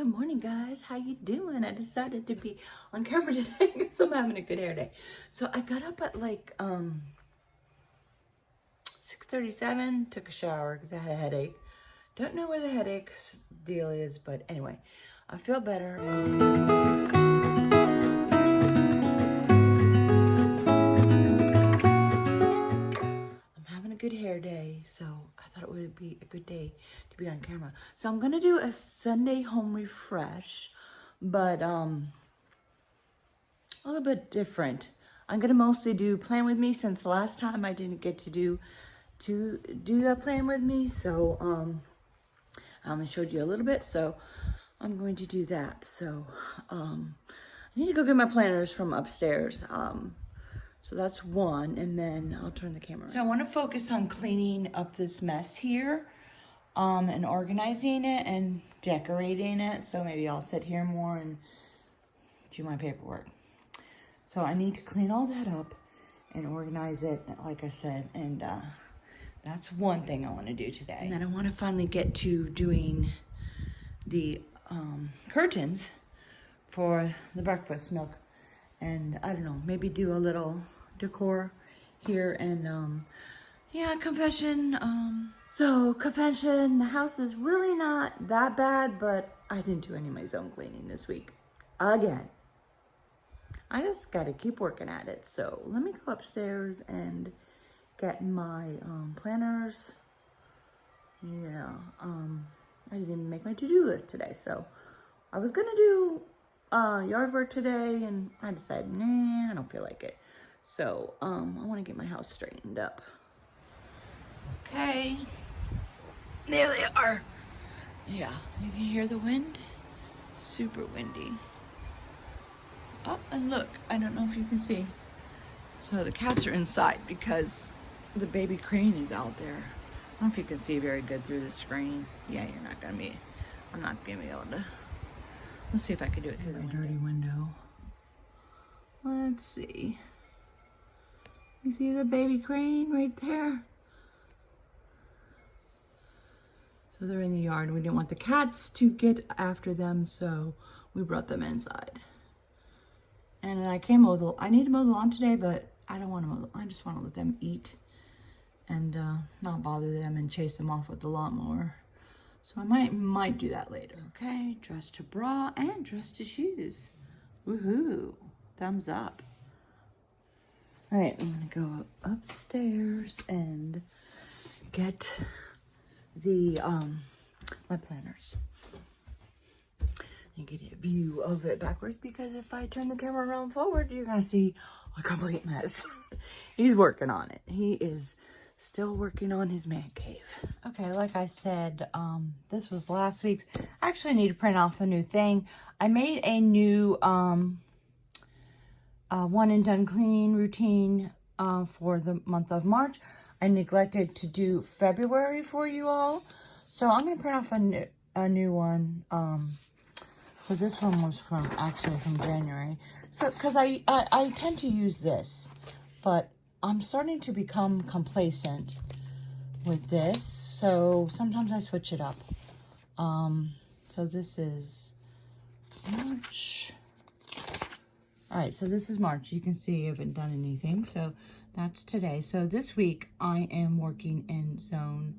Good morning, guys. How you doing? I decided to be on camera today because I'm having a good hair day. So I got up at like 6:37, took a shower because I had a headache. Don't know where the headache deal is, but anyway, I feel better. I'm having a good hair day, so I thought it would be a good day to be on camera. So I'm gonna do a Sunday home refresh, but a little bit different. I'm gonna mostly do plan with me since last time I didn't get to do that plan with me. So I only showed you a little bit, so I'm going to do that. So I need to go get my planners from upstairs. So that's one, and then I'll turn the camera around. So I want to focus on cleaning up this mess here, and organizing it and decorating it. So maybe I'll sit here more and do my paperwork. So I need to clean all that up and organize it, like I said, and that's one thing I want to do today. And then I want to finally get to doing the curtains for the breakfast nook. And I don't know, maybe do a little decor here. And yeah, confession. So confession, the house is really not that bad, but I didn't do any of my zone cleaning this week. Again. I just got to keep working at it. So let me go upstairs and get my planners. Yeah, I didn't even make my to-do list today. So I was going to do yard work today, and I decided, nah, I don't feel like it. So I want to get my house straightened up. Okay, there they are. Yeah, you can hear the wind. Super windy. Oh, and look, I don't know if you can see. So the cats are inside because the baby crane is out there. I don't know if you can see very good through the screen. Yeah, you're not gonna be, I'm not gonna be able to. Let's see if I can do it through the dirty window. Let's see. You see the baby crane right there? So they're in the yard. We didn't want the cats to get after them, so we brought them inside. And I can't mow the, I need to mow the lawn today, but I don't want to mow, I just want to let them eat and not bother them and chase them off with the lawnmower. So I might do that later. Okay, dress to bra and dress to shoes. Woohoo, thumbs up. All right, I'm gonna go upstairs and get the, my planners. You get a view of it backwards, because if I turn the camera around forward, you're gonna see a complete mess. He's working on it. He is still working on his man cave. Okay, like I said, this was last week's. I actually need to print off a new thing. I made a new one and done cleaning routine for the month of March. I neglected to do February for you all, so I'm gonna print off a new one. So this one was actually from January. So, because I tend to use this, but I'm starting to become complacent with this. So sometimes I switch it up. So this is March. All right, so this is March. You can see I haven't done anything. So that's today. So this week I am working in zone,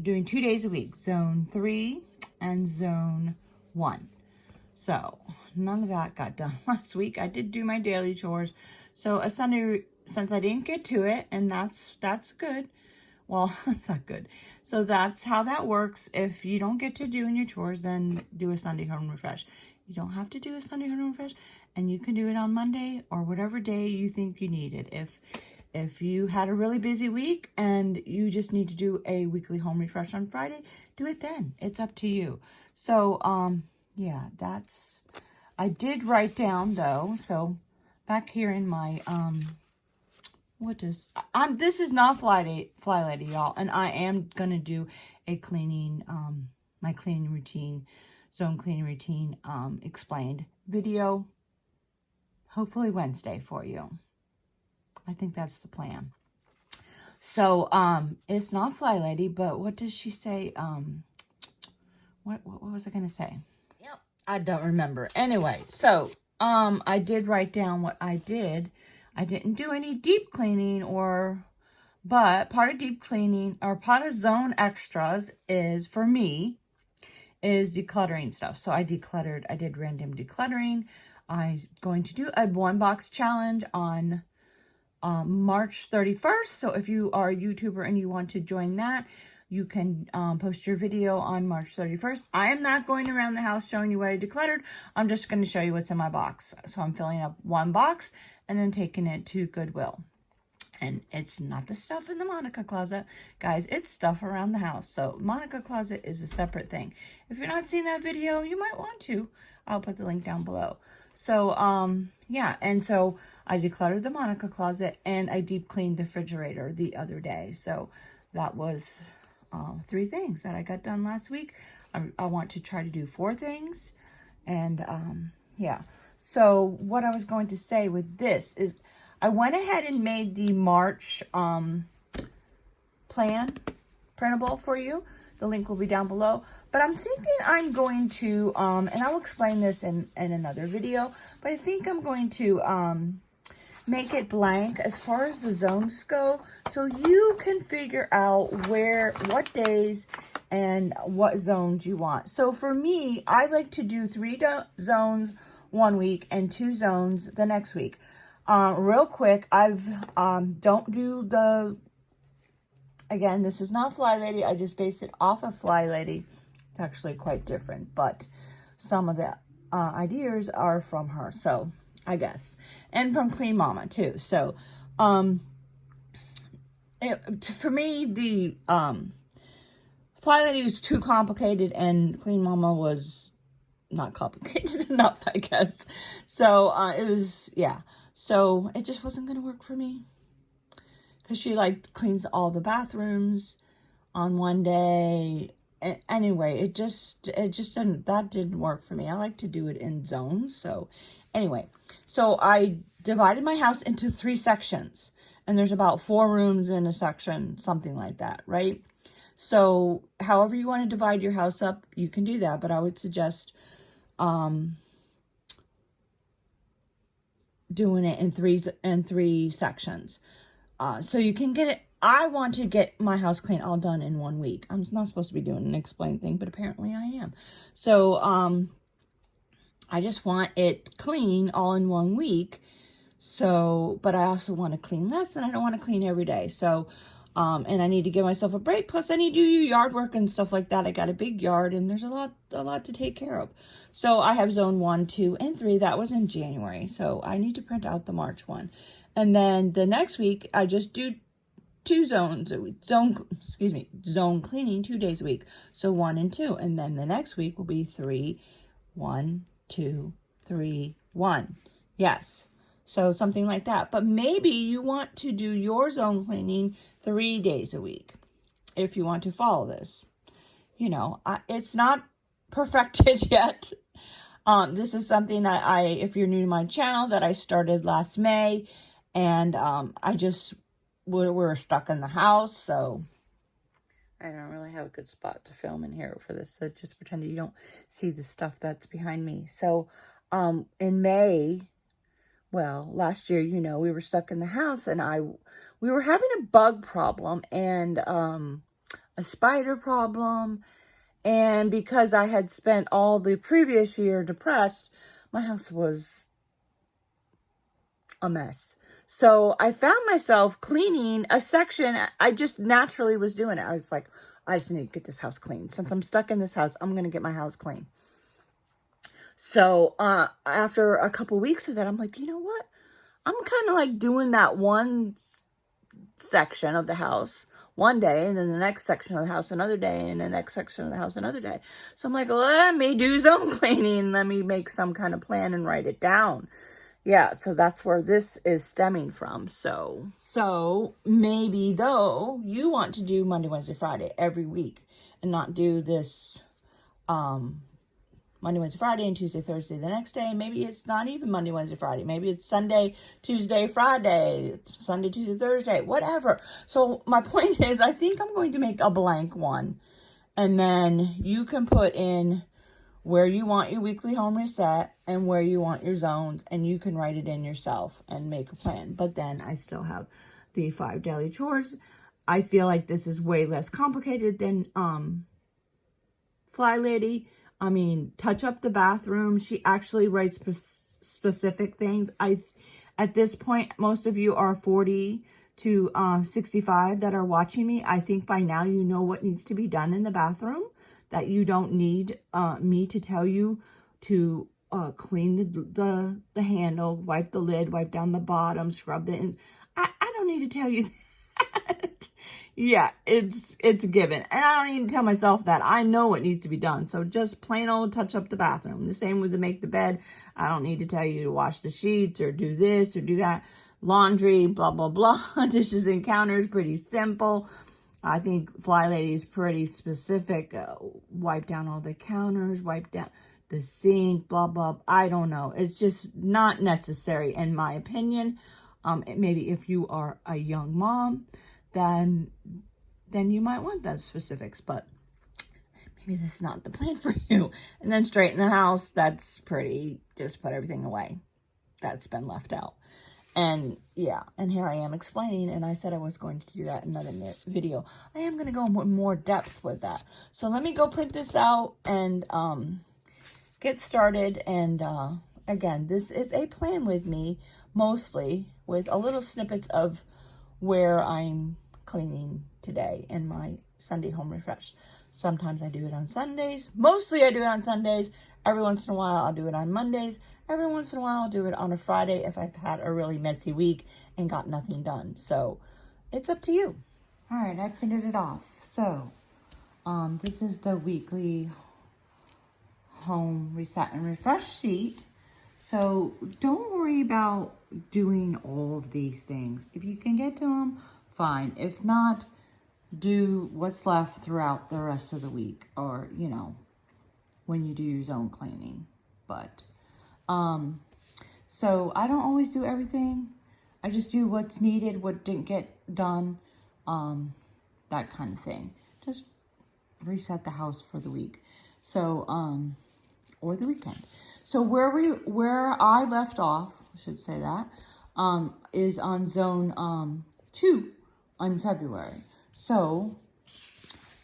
doing 2 days a week, zone 3 and zone 1. So none of that got done last week. I did do my daily chores. So a Sunday, since I didn't get to it, and that's good. Well, it's not good. So that's how that works. If you don't get to doing your chores, then do a Sunday home refresh. You don't have to do a Sunday home refresh, and you can do it on Monday or whatever day you think you need it. If you had a really busy week and you just need to do a weekly home refresh on Friday, do it then. It's up to you. So, yeah, I did write down though. So back here in my, this is not Fly Lady, y'all. And I am going to do a cleaning, my cleaning routine, zone cleaning routine, explained video, hopefully Wednesday for you. I think that's the plan. So, it's not Fly Lady, but what does she say? What was I going to say? I don't remember. Anyway, so I did write down what I did. I didn't do any deep cleaning but part of deep cleaning or part of zone extras is for me is decluttering stuff. So I decluttered. I did random decluttering. I'm going to do a 1-box challenge on March 31st. So if you are a YouTuber and you want to join that, you can post your video on March 31st. I am not going around the house showing you what I decluttered. I'm just going to show you what's in my box. So I'm filling up 1 box and then taking it to Goodwill. And it's not the stuff in the Monica closet. Guys, it's stuff around the house. So Monica closet is a separate thing. If you're not seeing that video, you might want to. I'll put the link down below. So, yeah. And so I decluttered the Monica closet and I deep cleaned the refrigerator the other day. So that was 3 things that I got done last week. I want to try to do 4 things. And, yeah. So what I was going to say with this is I went ahead and made the March plan printable for you. The link will be down below. But I'm thinking I'm going to, and I'll explain this in another video, but I think I'm going to make it blank as far as the zones go, so you can figure out what days and what zones you want. So for me, I like to do 3 zones one week and 2 zones the next week. Real quick, don't do the, again, this is not Fly Lady. I just based it off of Fly Lady. It's actually quite different, but some of the ideas are from her, so I guess. And from Clean Mama, too. So, for me, the Fly Lady was too complicated, and Clean Mama was not complicated enough, I guess. So, it was, yeah. So, it just wasn't going to work for me. Because she, like, cleans all the bathrooms on one day. Anyway, it just didn't work for me. I like to do it in zones. So, anyway. So, I divided my house into 3 sections. And there's about 4 rooms in a section, something like that, right? So, however you want to divide your house up, you can do that. But I would suggest doing it in 3 sections. So you can get it. I want to get my house clean all done in 1 week. I'm not supposed to be doing an explain thing, but apparently I am. So, I just want it clean all in 1 week. So, but I also want to clean less and I don't want to clean every day. So, and I need to give myself a break. Plus I need to do yard work and stuff like that. I got a big yard and there's a lot to take care of. So I have zone 1, 2, and 3. That was in January. So I need to print out the March one. And then the next week, I just do 2 zones, zone cleaning 2 days a week. So 1 and 2. And then the next week will be 3, 1, 2, 3, 1. Yes. So something like that. But maybe you want to do your zone cleaning 3 days a week. If you want to follow this. You know, it's not perfected yet. This is something that if you're new to my channel, that I started last May. And we're stuck in the house, so I don't really have a good spot to film in here for this. So just pretend you don't see the stuff that's behind me. So in May, well, last year, you know, we were stuck in the house and we were having a bug problem and a spider problem. And because I had spent all the previous year depressed, my house was a mess. So I found myself cleaning a section. I just naturally was doing it. I was like, I just need to get this house clean. Since I'm stuck in this house, I'm going to get my house clean. So after a couple weeks of that, I'm like, you know what? I'm kind of like doing that one section of the house one day, and then the next section of the house another day, and the next section of the house another day. So I'm like, let me do zone cleaning. Let me make some kind of plan and write it down. Yeah, so that's where this is stemming from. So maybe, though, you want to do Monday, Wednesday, Friday every week and not do this Monday, Wednesday, Friday, and Tuesday, Thursday the next day. Maybe it's not even Monday, Wednesday, Friday. Maybe it's Sunday, Tuesday, Friday, Sunday, Tuesday, Thursday, whatever. So my point is, I think I'm going to make a blank one. And then you can put in where you want your weekly home reset and where you want your zones, and you can write it in yourself and make a plan. But then I still have the 5 daily chores. I feel like this is way less complicated than Fly Lady. I mean, touch up the bathroom. She actually writes specific things. At this point, most of you are 40 to 65 that are watching me. I think by now you know what needs to be done in the bathroom, that you don't need me to tell you to clean the handle, wipe the lid, wipe down the bottom, scrub the in. I don't need to tell you that. Yeah, it's a given. And I don't need to tell myself that. I know what needs to be done. So just plain old touch up the bathroom. The same with the make the bed. I don't need to tell you to wash the sheets or do this or do that. Laundry, blah, blah, blah. Dishes and counters, pretty simple. I think Fly Lady is pretty specific. Wipe down all the counters, wipe down the sink, blah, blah. I don't know. It's just not necessary in my opinion. Maybe if you are a young mom, then you might want those specifics, but maybe this is not the plan for you. And then straighten the house, that's pretty, just put everything away that's been left out. And yeah, and here I am explaining, and I said I was going to do that in another video. I am going to go in more depth with that. So let me go print this out and get started. And again, this is a plan with me, mostly with a little snippets of where I'm cleaning today in my Sunday home refresh. Sometimes I do it on Sundays. Mostly I do it on Sundays. Every once in a while I'll do it on Mondays. Every once in a while I'll do it on a Friday if I've had a really messy week and got nothing done. So it's up to you. All right, I printed it off. So this is the weekly home reset and refresh sheet. So don't worry about doing all of these things. If you can get to them, fine. If not, do what's left throughout the rest of the week, or, you know, when you do your zone cleaning. But, so I don't always do everything. I just do what's needed, what didn't get done, that kind of thing. Just reset the house for the week. So, or the weekend. So where I left off, I should say that, is on zone 2 in February. So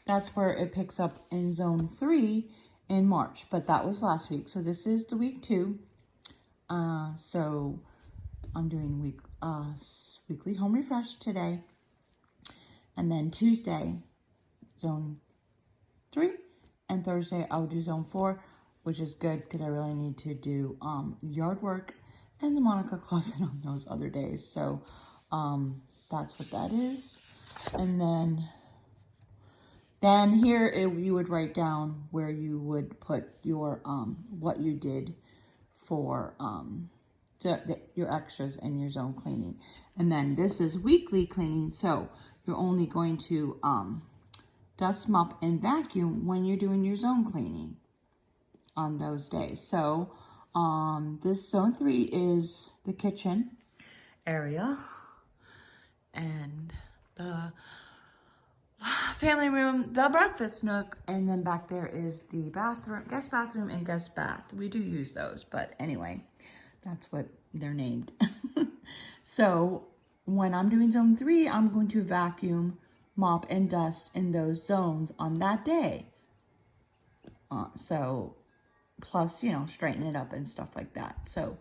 that's where it picks up in zone 3 in March, but that was last week. So this is the week 2. So I'm doing weekly home refresh today, and then Tuesday zone 3, and Thursday I'll do zone 4, which is good because I really need to do yard work and the Monica closet on those other days. So that's what that is. And then here you would write down where you would put your what you did for your extras and your zone cleaning. And then this is weekly cleaning, so you're only going to dust, mop, and vacuum when you're doing your zone cleaning on those days. So this zone 3 is the kitchen area and the family room, the breakfast nook, and then back there is the bathroom, guest bathroom, and guest bath. We do use those, but anyway, that's what they're named. So when I'm doing zone 3, I'm going to vacuum, mop, and dust in those zones on that day. So plus, you know, straighten it up and stuff like that. So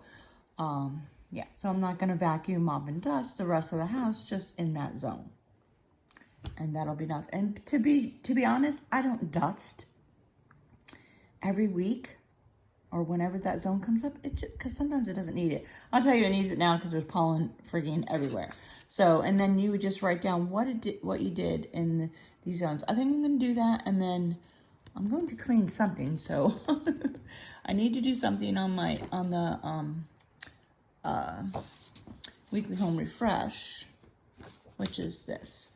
yeah, so I'm not going to vacuum, mop, and dust the rest of the house, just in that zone. And that'll be enough. And to be honest, I don't dust every week or whenever that zone comes up, because sometimes it doesn't need it. I'll tell you it needs it now because there's pollen frigging everywhere. So, and then you would just write down what you did in these zones. I think I'm going to do that, and then I'm going to clean something. So I need to do something on the weekly home refresh, which is this.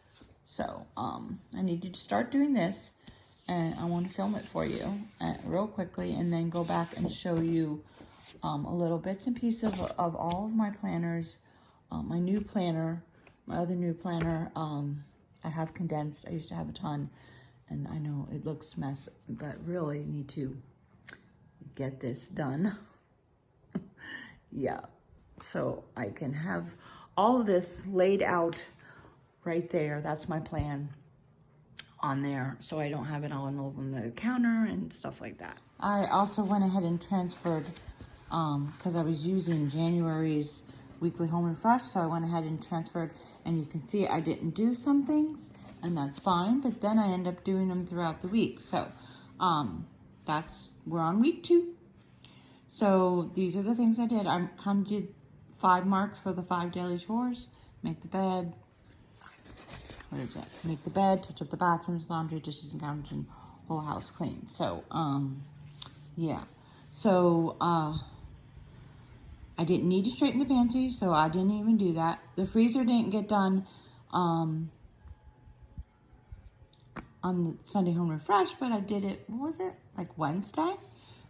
So I need to start doing this, and I want to film it for you real quickly, and then go back and show you a little bits and pieces of all of my planners. My new planner, my other new planner, I have condensed. I used to have a ton, and I know it looks a mess, but really need to get this done. Yeah, so I can have all of this laid out right there. That's my plan on there, so I don't have it all over the counter and stuff like that. I also went ahead and transferred, because I was using January's weekly home refresh, so I went ahead and transferred, and you can see I didn't do some things, and that's fine, but then I end up doing them throughout the week. So we're on week 2. So these are the things I did. I kind of did 5 marks for the 5 daily chores. Make the bed. What is it? Make the bed, touch up the bathrooms, laundry, dishes and counters, and whole house clean. So, yeah. So, I didn't need to straighten the pantry, so I didn't even do that. The freezer didn't get done, on the Sunday home refresh, but I did it, what was it? Like Wednesday?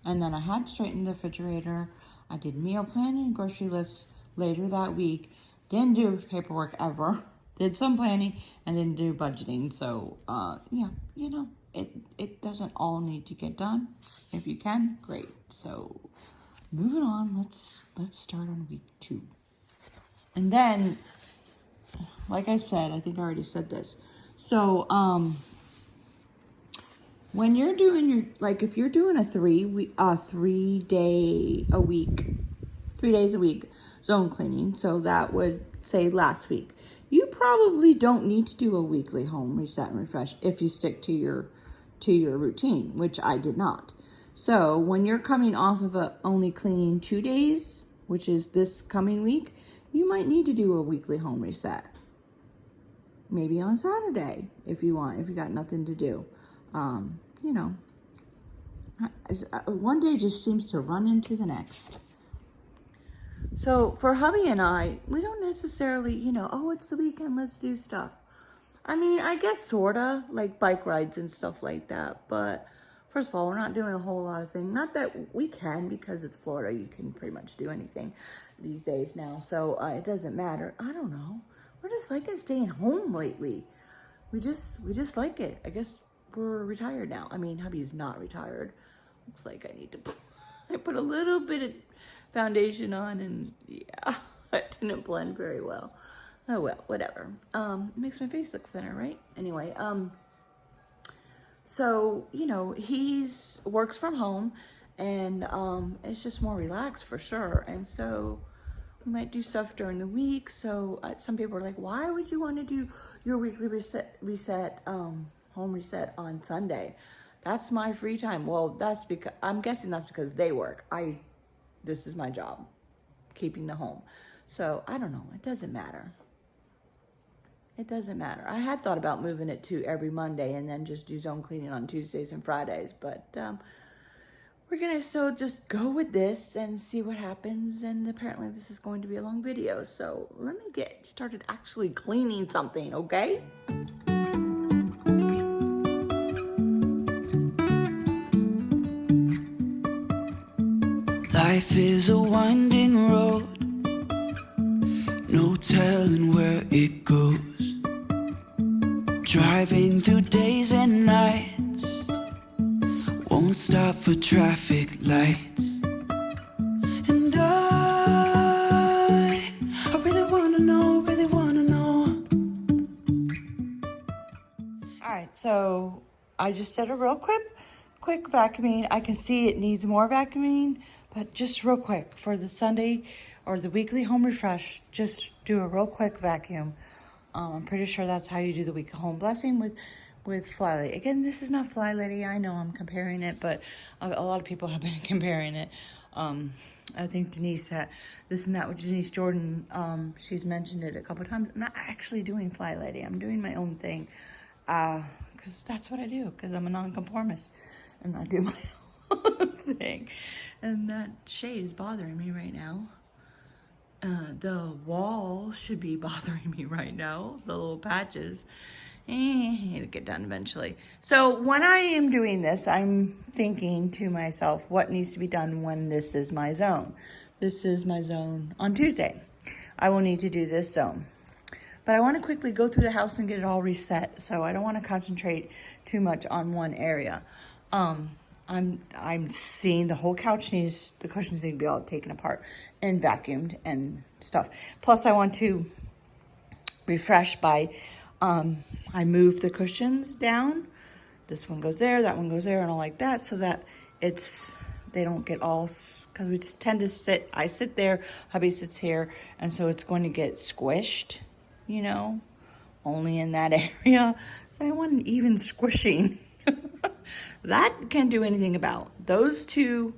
And then I had straightened the refrigerator. I did meal planning and grocery lists later that week. Didn't do paperwork ever. Did some planning and didn't do budgeting. So, yeah, you know, it doesn't all need to get done. If you can, great. So, moving on, let's start on week 2. And then, like I said, I think I already said this. So, when you're doing your, like if you're doing a 3 days a week zone cleaning, so that would say last week, you probably don't need to do a weekly home reset and refresh if you stick to your routine, which I did not. So when you're coming off of a only cleaning 2 days, which is this coming week, you might need to do a weekly home reset. Maybe on Saturday if you want, if you got nothing to do. You know, one day just seems to run into the next. So for hubby and I, we don't necessarily, you know, oh, it's the weekend, let's do stuff. I mean, I guess sorta, like bike rides and stuff like that. But first of all, we're not doing a whole lot of things. Not that we can, because it's Florida. You can pretty much do anything these days now. So it doesn't matter. I don't know. We're just liking staying home lately. We just like it. I guess we're retired now. I mean, hubby's not retired. Looks like I need to I put a little bit of foundation on, and yeah, it didn't blend very well. Oh well, whatever. It makes my face look thinner, right? Anyway, so, you know, he's works from home, and it's just more relaxed for sure. And so we might do stuff during the week. So some people are like, why would you want to do your weekly home reset on Sunday? That's my free time. Well, that's because, I'm guessing that's because they work. This is my job, keeping the home. So I don't know, it doesn't matter. It doesn't matter. I had thought about moving it to every Monday and then just do zone cleaning on Tuesdays and Fridays, but we're gonna so just go with this and see what happens. And apparently this is going to be a long video, so let me get started actually cleaning something, okay? Life is a winding road, no telling where it goes. Driving through days and nights, won't stop for traffic lights. And I really wanna know, really wanna know. All right, so I just did a real quick vacuuming. I can see it needs more vacuuming, but just real quick for the Sunday or the weekly home refresh, just do a real quick vacuum. I'm pretty sure that's how you do the weekly home blessing with Fly Lady. Again, this is not Fly Lady. I know I'm comparing it, but a lot of people have been comparing it. I think Denise had this and that with Denise Jordan. She's mentioned it a couple of times. I'm not actually doing Fly Lady. I'm doing my own thing, because that's what I do, because I'm a nonconformist and I do my own thing. And that shade is bothering me right now. The wall should be bothering me right now, the little patches. It'll get done eventually. So when I am doing this, I'm thinking to myself, what needs to be done when this is my zone? This is my zone on Tuesday. I will need to do this zone. But I want to quickly go through the house and get it all reset, so I don't want to concentrate too much on one area. I'm seeing the whole couch needs, the cushions need to be all taken apart and vacuumed and stuff. Plus I want to refresh by, I move the cushions down. This one goes there, that one goes there, and all like that, so that they don't get all, because we tend to sit, I sit there, hubby sits here, and so it's going to get squished, you know, only in that area. So I want an even squishing. That can't do anything about. Those two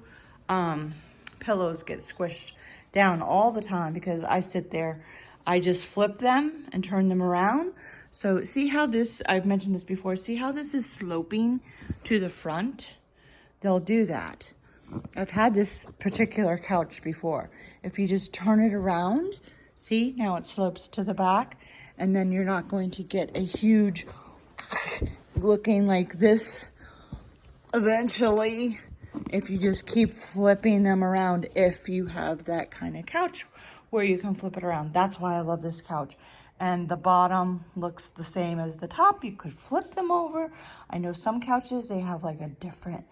pillows get squished down all the time because I sit there. I just flip them and turn them around. So see how this, I've mentioned this before, see how this is sloping to the front? They'll do that. I've had this particular couch before. If you just turn it around, see, now it slopes to the back, and then you're not going to get a huge looking like this eventually if you just keep flipping them around, if you have that kind of couch where you can flip it around. That's why I love this couch. And the bottom looks the same as the top. You could flip them over. I know some couches, they have like a different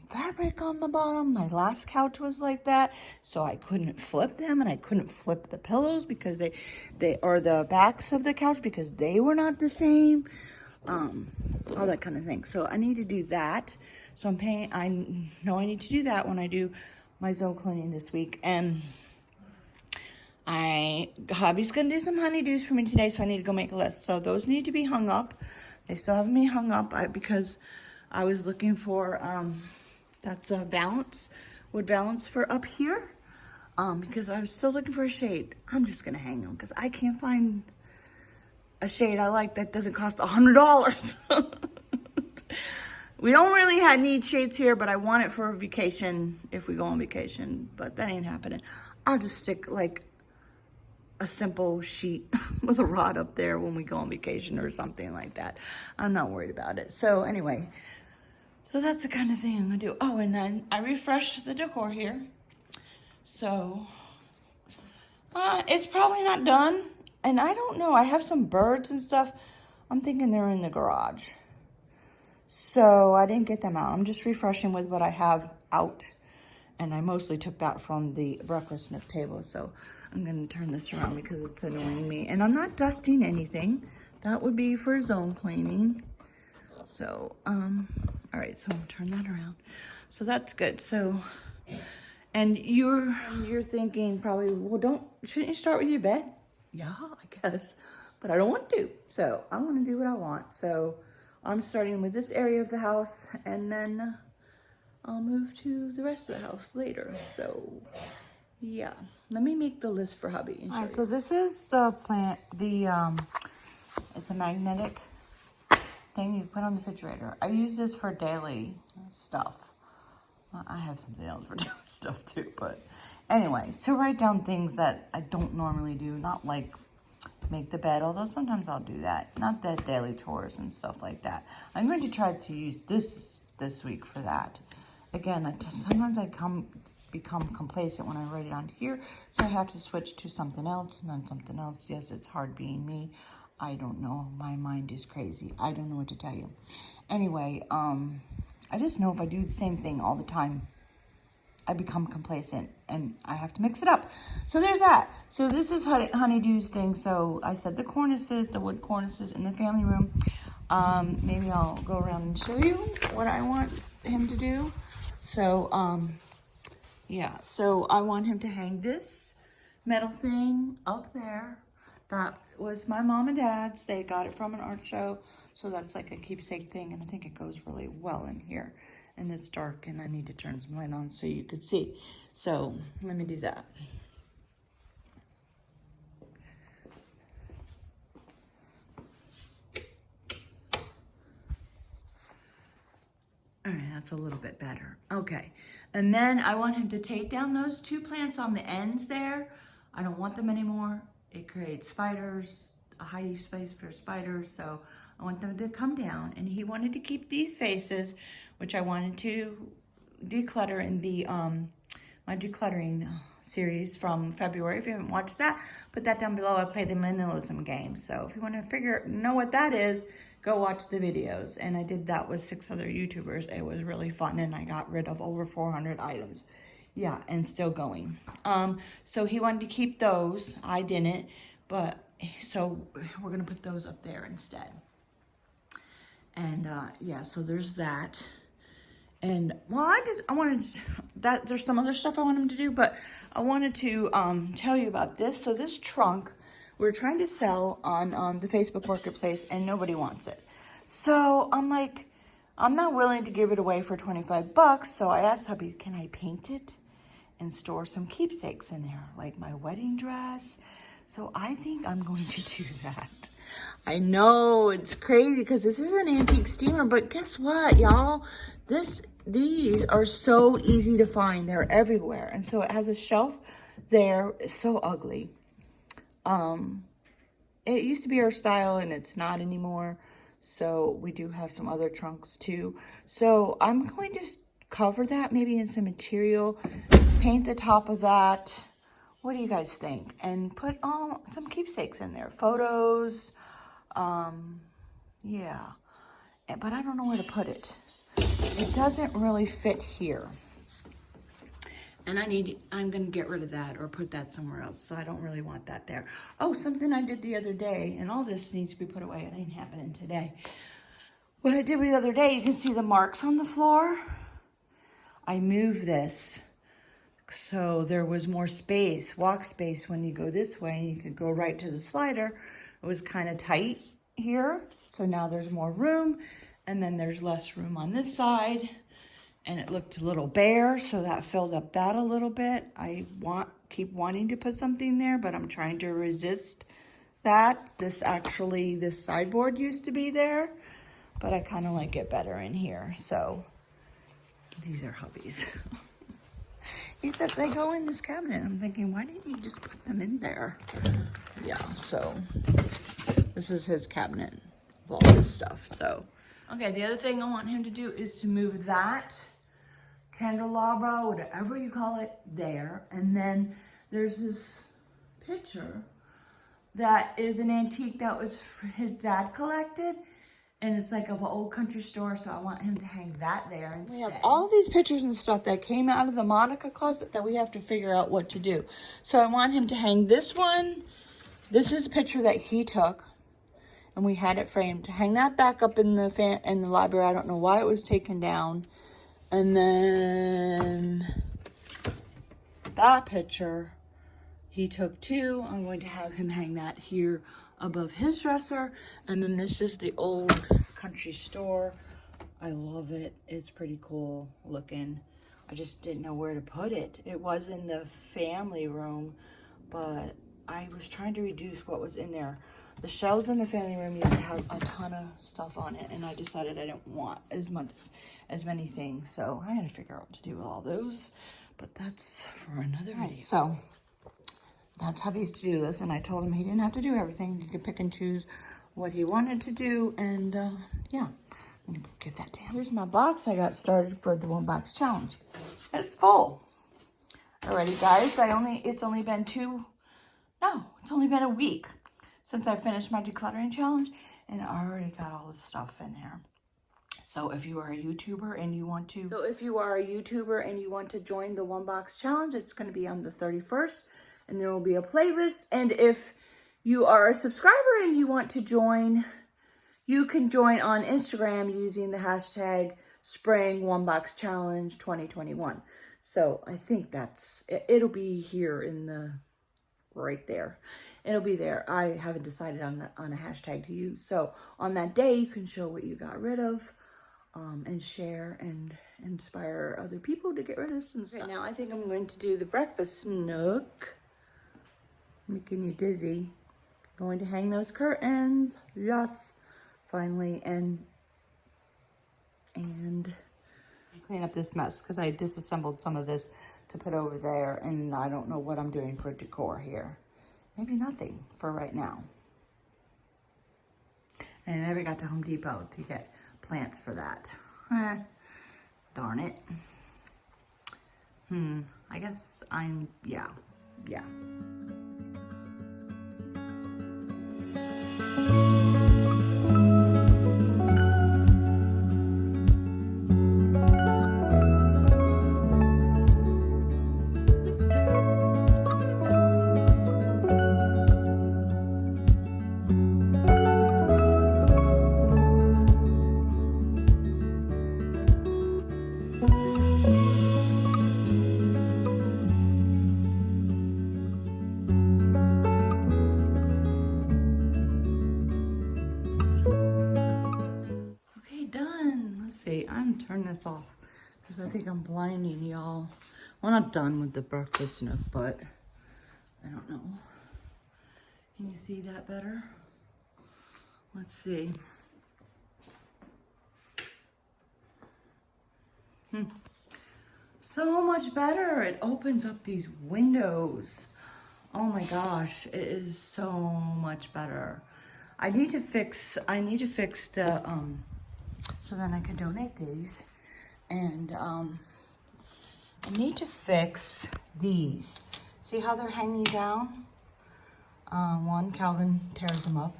fabric on the bottom. My last couch was like that, so I couldn't flip them, and I couldn't flip the pillows because they or the backs of the couch because they were not the same. All that kind of thing. So I need to do that. So I know I need to do that when I do my zone cleaning this week. And hubby's gonna do some honeydews for me today, so I need to go make a list. So those need to be hung up. They still haven't been hung up because I was looking for that's a wood balance for up here. Because I was still looking for a shade. I'm just gonna hang them because I can't find a shade I like that doesn't cost $100. We don't really need shades here, but I want it for a vacation if we go on vacation, but that ain't happening. I'll just stick like a simple sheet with a rod up there when we go on vacation or something like that. I'm not worried about it. So anyway, so that's the kind of thing I'm gonna do. Oh, and then I refreshed the decor here. So it's probably not done. And I don't know, I have some birds and stuff. I'm thinking they're in the garage. So I didn't get them out. I'm just refreshing with what I have out. And I mostly took that from the breakfast nook table. So I'm gonna turn this around because it's annoying me. And I'm not dusting anything. That would be for zone cleaning. So, all right, so I'm gonna turn that around. So that's good. So, and you're thinking probably, well, shouldn't you start with your bed? Yeah, I guess, but I don't want to. So I want to do what I want. So I'm starting with this area of the house, and then I'll move to the rest of the house later. So yeah, let me make the list for hubby. And all right, so this is the plant, it's a magnetic thing you put on the refrigerator. I use this for daily stuff. I have something else for daily stuff too, but anyways, to write down things that I don't normally do, not like make the bed, although sometimes I'll do that, not the daily chores and stuff like that. I'm going to try to use this week for that. Again, sometimes I become complacent when I write it on here, so I have to switch to something else and then something else. Yes, it's hard being me. I don't know. My mind is crazy. I don't know what to tell you. Anyway, I just know if I do the same thing all the time, I become complacent and I have to mix it up. So there's that. So this is Honeydew's thing. So I said the cornices, the wood cornices in the family room. Maybe I'll go around and show you what I want him to do. So, yeah. So I want him to hang this metal thing up there. That was my mom and dad's. They got it from an art show. So that's like a keepsake thing, and I think it goes really well in here. And it's dark, and I need to turn some light on so you could see. So let me do that. All right, that's a little bit better. Okay, and then I want him to take down those two plants on the ends there. I don't want them anymore. It creates spiders, a hiding space for spiders, so I want them to come down. And he wanted to keep these vases, which I wanted to declutter in the my decluttering series from February. If you haven't watched that, put that down below. I play the minimalism game. So if you want to know what that is, go watch the videos. And I did that with 6 other YouTubers. It was really fun, and I got rid of over 400 items. Yeah, and still going. So he wanted to keep those. I didn't, but so we're gonna put those up there instead. And yeah, so there's that. And well, I wanted that. There's some other stuff I want him to do, but I wanted to tell you about this. So this trunk, we're trying to sell on the Facebook Marketplace, and nobody wants it. So I'm like, I'm not willing to give it away for 25 bucks. So I asked hubby, can I paint it and store some keepsakes in there, like my wedding dress? So I think I'm going to do that. I know it's crazy because this is an antique steamer, but guess what, y'all? These are so easy to find. They're everywhere. And so it has a shelf there. It's so ugly. It used to be our style, and it's not anymore. So we do have some other trunks too. So I'm going to cover that maybe in some material, paint the top of that. What do you guys think? And put some keepsakes in there, photos. Yeah, but I don't know where to put it. It doesn't really fit here. And I'm gonna get rid of that or put that somewhere else. So I don't really want that there. Oh, something I did the other day, and all this needs to be put away. It ain't happening today. What I did the other day, you can see the marks on the floor. I moved this so there was more space, walk space when you go this way. You could go right to the slider. It was kind of tight here. So now there's more room, and then there's less room on this side. And it looked a little bare, so that filled up that a little bit. I keep wanting to put something there, but I'm trying to resist that. This sideboard used to be there, but I kind of like it better in here. So these are hubby's. He said they go in this cabinet. I'm thinking, why didn't you just put them in there? Yeah, so this is his cabinet of all this stuff. So, okay, the other thing I want him to do is to move that candelabra, whatever you call it, there. And then there's this picture that is an antique that was his dad collected. And it's like of an old country store, so I want him to hang that there instead. We have all these pictures and stuff that came out of the Monica closet that we have to figure out what to do. So I want him to hang this one. This is a picture that he took, and we had it framed. To hang that back up in the library. I don't know why it was taken down. And then that picture he took too. I'm going to have him hang that here above his dresser. And then this is the old country store. I love it. It's pretty cool looking. I just didn't know where to put it. It was in the family room, but I was trying to reduce what was in there. The shelves in the family room used to have a ton of stuff on it, and I decided I didn't want as many things. So I had to figure out what to do with all those, but that's for another video. So that's hubby's to-do list, and I told him he didn't have to do everything. He could pick and choose what he wanted to do, and yeah, I'm gonna give that to him. Here's my box I got started for the 1 box challenge. It's full. Alrighty, guys, it's only been a week since I finished my decluttering challenge, and I already got all this stuff in here. So if you are a YouTuber and you want to join the 1 box challenge, it's going to be on the 31st, and there will be a playlist. And if you are a subscriber and you want to join, you can join on Instagram using the hashtag Spring 1 Box Challenge 2021. So I think it'll be here right there. It'll be there. I haven't decided on a hashtag to use. So on that day, you can show what you got rid of, and share and inspire other people to get rid of some stuff. Right now, I think I'm going to do the breakfast nook. Making you dizzy. Going to hang those curtains. Yes, finally, and clean up this mess because I disassembled some of this to put over there, and I don't know what I'm doing for decor here. Maybe nothing for right now. And I never got to Home Depot to get plants for that. Darn it. I guess yeah. this off because I think I'm blinding y'all. Well, not done with the breakfast nook, but I don't know. Can you see that better? Let's see. So much better. It opens up these windows. Oh my gosh, it is so much better. I need to fix the, so then I can donate these. And I need to fix these. See how they're hanging down? One, Calvin tears them up.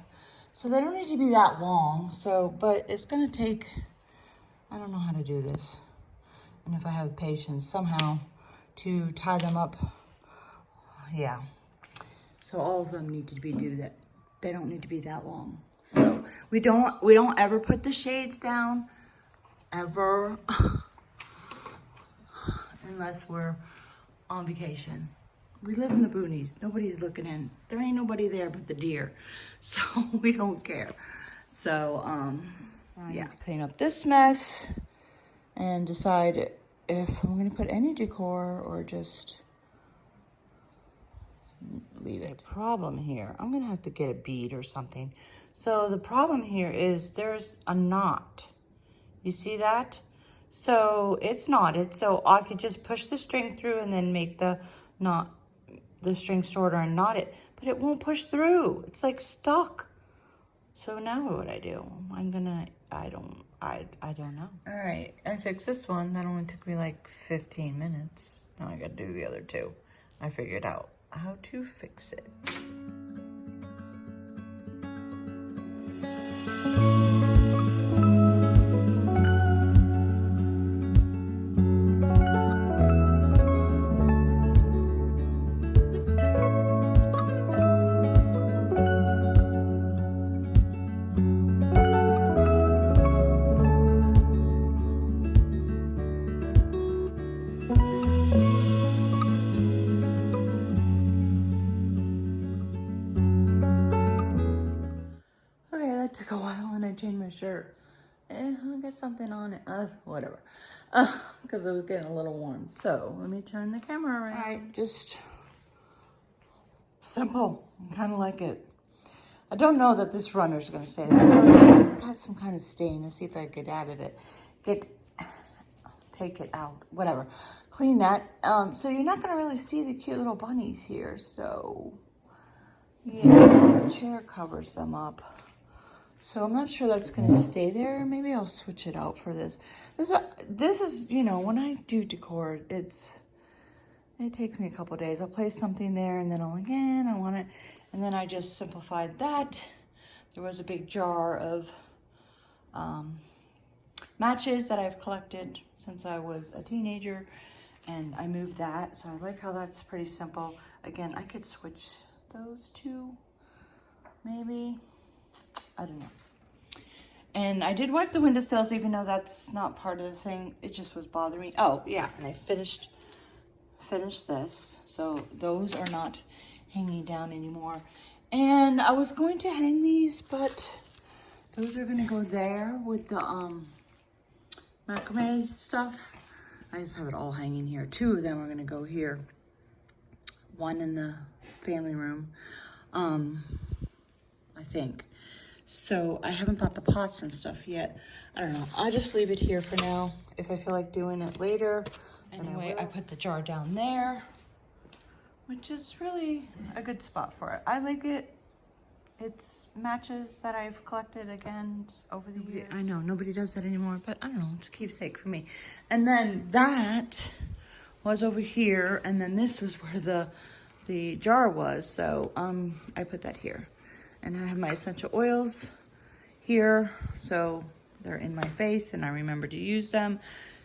So they don't need to be that long. So, but it's gonna take, I don't know how to do this. And if I have patience somehow to tie them up, yeah. So all of them need to be they don't need to be that long. So we don't ever put the shades down, ever, unless we're on vacation. We live in the boonies. Nobody's looking in. There ain't nobody there but the deer. So we don't care. So, yeah. Clean up this mess and decide if I'm going to put any decor or just leave it. The problem here, I'm going to have to get a bead or something. So the problem here is there's a knot. You see that? So it's knotted. So I could just push the string through and then make the string shorter and knot it, but it won't push through. It's like stuck. So now what I do? I don't know. All right, I fixed this one. That only took me like 15 minutes. Now I gotta do the other two. I figured out how to fix it. Took a while and I changed my shirt. I got something on it. Whatever. Because it was getting a little warm. So let me turn the camera around. All right, just simple. I kind of like it. I don't know that this runner's going to stay there. First, it's got some kind of stain. Let's see if I can get out of it. Take it out. Whatever. Clean that. So you're not going to really see the cute little bunnies here. So yeah, the chair covers them up. So I'm not sure that's going to stay there. Maybe I'll switch it out for this. This is, you know, when I do decor, it takes me a couple days. I'll place something there and then I want it. And then I just simplified that. There was a big jar of matches that I've collected since I was a teenager. And I moved that. So I like how that's pretty simple. Again, I could switch those two, maybe. I don't know. And I did wipe the windowsills, even though that's not part of the thing. It just was bothering me. Oh, yeah, and I finished this. So those are not hanging down anymore. And I was going to hang these, but those are going to go there with the macrame stuff. I just have it all hanging here. Two of them are going to go here. One in the family room, I think. So I haven't bought the pots and stuff yet. I don't know. I'll just leave it here for now. If I feel like doing it later. Anyway, I put the jar down there, which is really a good spot for it. I like it. It's matches that I've collected again over the years. I know, nobody does that anymore, but I don't know. It's a keepsake for me. And then that was over here, and then this was where the jar was. So I put that here. And I have my essential oils here, so they're in my face, and I remember to use them.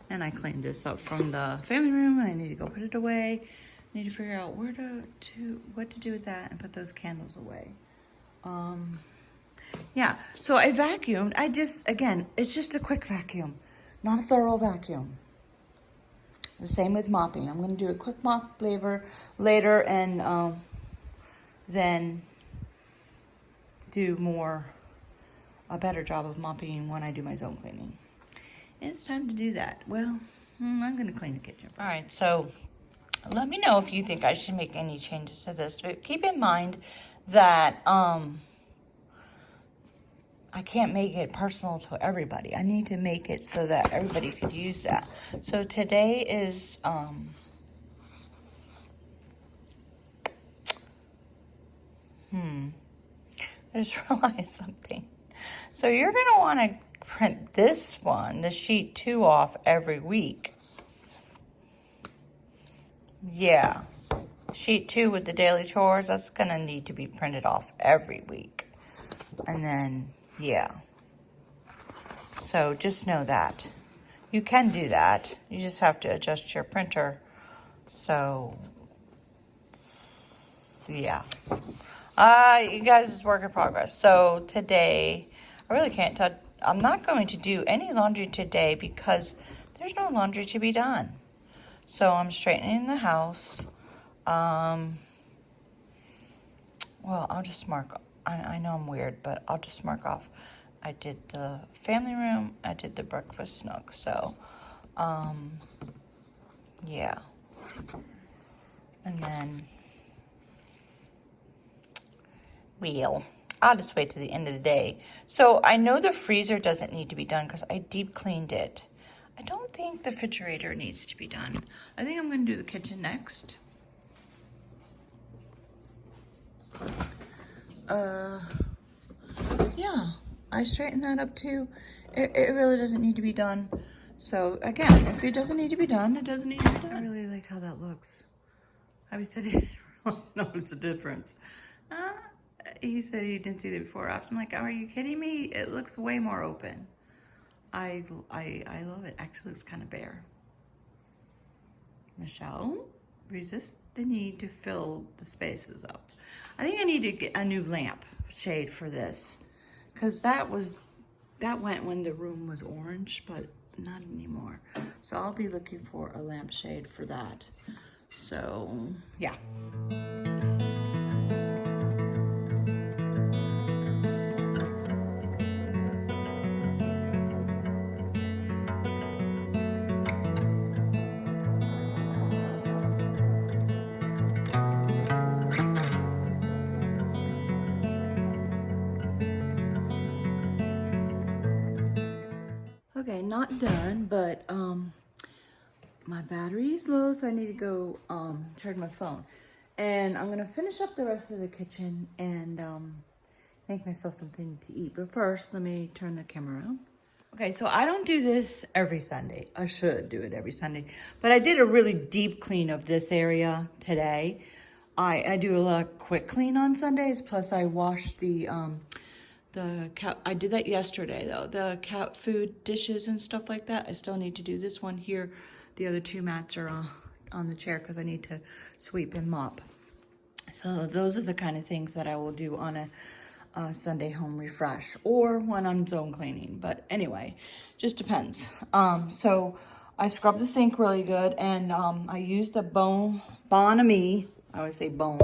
And I cleaned this up from the family room, and I need to go put it away. I need to figure out what to do with that and put those candles away. Yeah, so I vacuumed. Again, it's just a quick vacuum, not a thorough vacuum. The same with mopping. I'm going to do a quick mop later and then do a better job of mopping when I do my zone cleaning. It's time to do that. Well, I'm gonna clean the kitchen first. All right, so let me know if you think I should make any changes to this. But keep in mind that I can't make it personal to everybody. I need to make it so that everybody could use that. So today is I just realized something. So you're gonna want to print this one, the sheet 2, off every week. Yeah, sheet 2 with the daily chores, that's gonna need to be printed off every week. And then, yeah. So just know that. You can do that. You just have to adjust your printer. So, yeah. You guys, it's work in progress. So today, I really can't touch. I'm not going to do any laundry today because there's no laundry to be done. So I'm straightening the house. Well, I'll just mark. I know I'm weird, but I'll just mark off. I did the family room. I did the breakfast nook. So, yeah. And then, I'll just wait till the end of the day. So I know the freezer doesn't need to be done because I deep cleaned it. I don't think the refrigerator needs to be done. I think I'm going to do the kitchen next. Yeah, I straightened that up too. It really doesn't need to be done. So again, if it doesn't need to be done, it doesn't need to be done. I really like how that looks. I said he didn't really notice the difference. He said he didn't see the before or after. I'm like, are you kidding me? It looks way more open. I love it. Actually, it's kind of bare. Michelle, resist the need to fill the spaces up. I think I need to get a new lamp shade for this, because that went when the room was orange, but not anymore. So I'll be looking for a lampshade for that. So yeah. Okay, not done, but my battery is low, so I need to go charge my phone. And I'm gonna finish up the rest of the kitchen and make myself something to eat. But first, let me turn the camera around. Okay, so I don't do this every Sunday. I should do it every Sunday, but I did a really deep clean of this area today. I do a lot of quick clean on Sundays, plus I washed the cat. I did that yesterday though. The cat food dishes and stuff like that. I still need to do this one here. The other 2 mats are on the chair because I need to sweep and mop. So those are the kind of things that I will do on a Sunday home refresh or when I'm zone cleaning. But anyway, just depends. So I scrubbed the sink really good, and I used the Bon-Ami. I always say bone.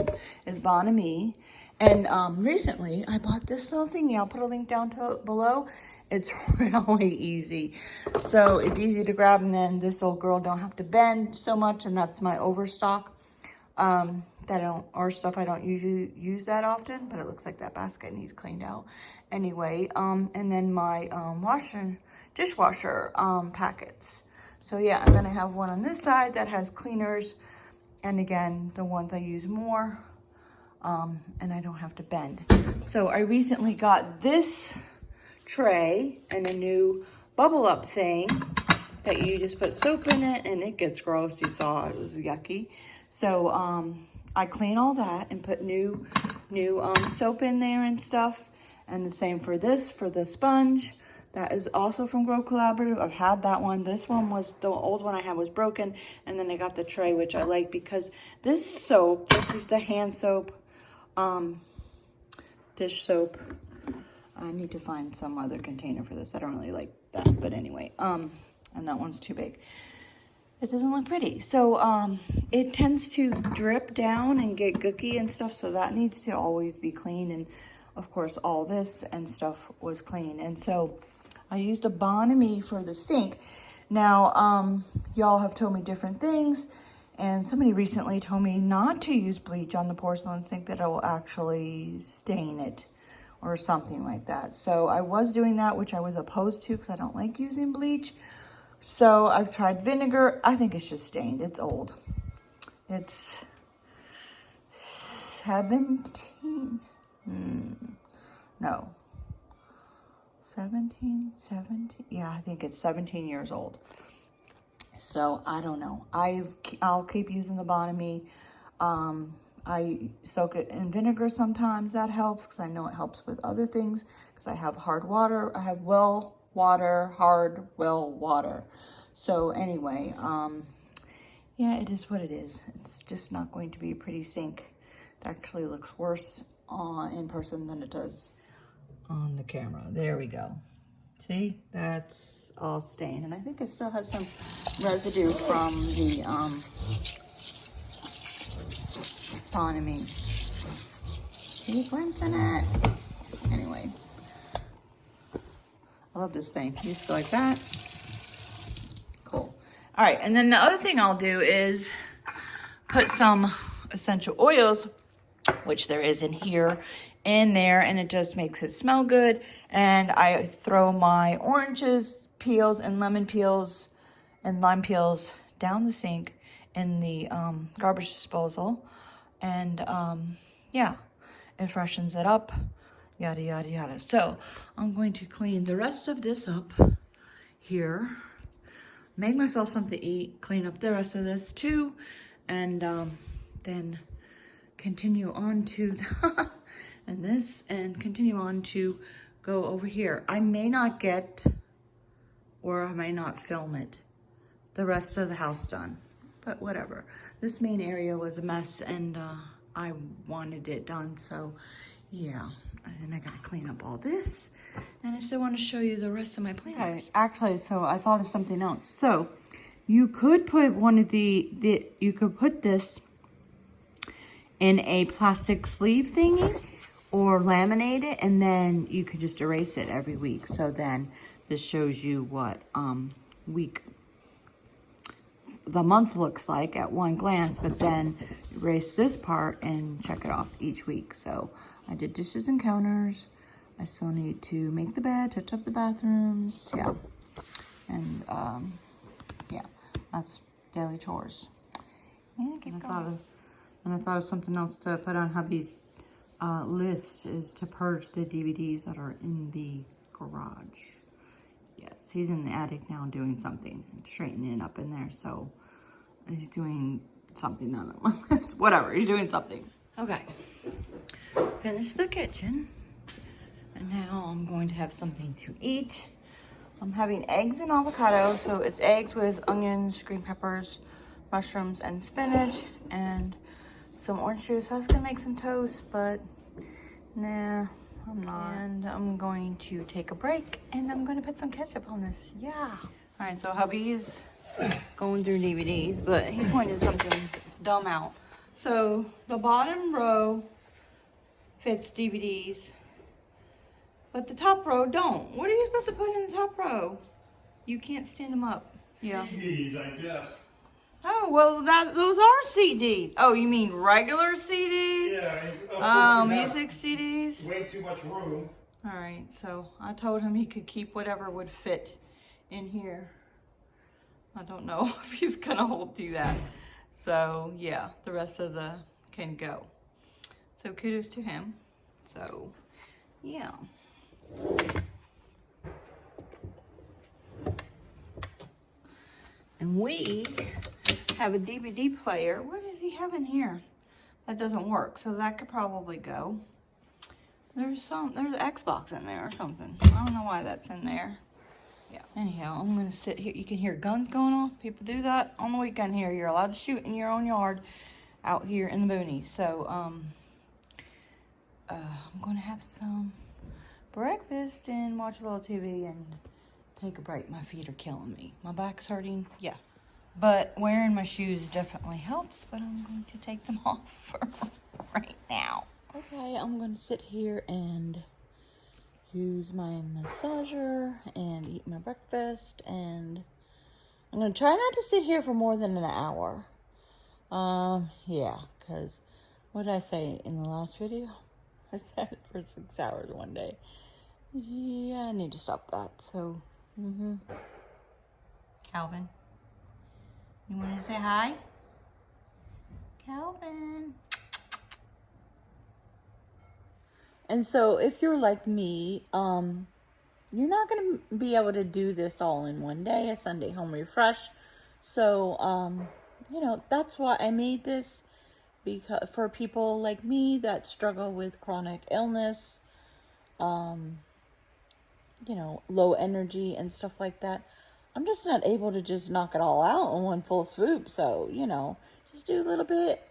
It's Bon-Ami. And recently, I bought this little thingy. I'll put a link down below. It's really easy. So it's easy to grab, and then this little girl don't have to bend so much, and that's my overstock. Or stuff I don't usually use that often, but it looks like that basket needs cleaned out. Anyway, and then my dishwasher packets. So yeah, I'm gonna have one on this side that has cleaners, and again, the ones I use more. And I don't have to bend. So I recently got this tray and a new bubble up thing that you just put soap in it, and it gets gross. You saw it was yucky. So I clean all that and put new soap in there and stuff. And the same for this, for the sponge. That is also from Grow Collaborative. I've had that one. This one was, the old one I had was broken. And then I got the tray, which I like because this soap, this is the hand soap, dish soap. I need to find some other container for this. I don't really like that, but anyway, and that one's too big. It doesn't look pretty. So it tends to drip down and get gooky and stuff, so that needs to always be clean. And of course, all this and stuff was clean. And so I used a Bonamy for the sink. Now, y'all have told me different things, and somebody recently told me not to use bleach on the porcelain sink, that it will actually stain it or something like that. So I was doing that, which I was opposed to because I don't like using bleach. So I've tried vinegar. I think it's just stained. It's old. It's 17. No. 17. Yeah, I think it's 17 years old. So I don't know. I'll keep using the Bonamy. I soak it in vinegar sometimes. That helps because I know it helps with other things, because I have hard water. I have well water, hard well water. So anyway, yeah, it is what it is. It's just not going to be a pretty sink. It actually looks worse in person than it does on the camera. There we go. See, that's all stained, and I think it still has some residue from the Bonamy. See, rinsing it. Anyway, I love this thing. Just like that. Cool. All right, and then the other thing I'll do is put some essential oils, which there is in there, and it just makes it smell good. And I throw my oranges peels and lemon peels and lime peels down the sink in the garbage disposal, and yeah, it freshens it up, yada yada yada. So I'm going to clean the rest of this up here, make myself something to eat, clean up the rest of this too, and then continue on to and this, and continue on to go over here. I may not get, or I may not film it, the rest of the house done, but whatever. This main area was a mess, and I wanted it done, so yeah. And I gotta clean up all this, and I still want to show you the rest of my plants. Okay, actually, so I thought of something else. So you could put one of you could put this in a plastic sleeve thingy, or laminate it, and then you could just erase it every week. So then this shows you what the month looks like at one glance, but then erase this part and check it off each week. So I did dishes and counters. I still need to make the bed, touch up the bathrooms, yeah. And yeah, that's daily chores. And I thought of something else to put on hubby's list, is to purge the DVDs that are in the garage. Yes, he's in the attic now doing something, straightening up in there. So he's doing something on my list. Whatever, he's doing something. Okay, finished the kitchen, and now I'm going to have something to eat. I'm having eggs and avocado. So it's eggs with onions, green peppers, mushrooms, and spinach, and some orange juice. I was gonna make some toast, but nah, I'm not. And I'm going to take a break, and I'm gonna put some ketchup on this. Yeah. All right, so hubby's going through DVDs, but he pointed something dumb out. So the bottom row fits DVDs, but the top row don't. What are you supposed to put in the top row? You can't stand them up. Yeah. CDs, I guess. Oh, well, those are CDs. Oh, you mean regular CDs? Yeah. Oh, music CDs? Way too much room. All right, so I told him he could keep whatever would fit in here. I don't know if he's gonna hold to that. So yeah, the rest of the can go. So kudos to him. So yeah. And we have a DVD player. What does he have in here? That doesn't work, so that could probably go. There's an Xbox in there or something. I don't know why that's in there. Yeah. Anyhow, I'm gonna sit here. You can hear guns going off. People do that on the weekend here. You're allowed to shoot in your own yard out here in the boonies. So, I'm gonna have some breakfast and watch a little TV and take a break. My feet are killing me. My back's hurting. Yeah. But wearing my shoes definitely helps, but I'm going to take them off for right now. Okay, I'm going to sit here and use my massager and eat my breakfast, and I'm going to try not to sit here for more than an hour. Yeah, because what did I say in the last video? I sat for 6 hours one day. Yeah, I need to stop that. So, Calvin, you want to say hi? Calvin. And so if you're like me, you're not going to be able to do this all in one day, a Sunday home refresh. So, you know, that's why I made this, because for people like me that struggle with chronic illness, you know, low energy and stuff like that. I'm just not able to just knock it all out in one full swoop. So, you know, just do a little bit.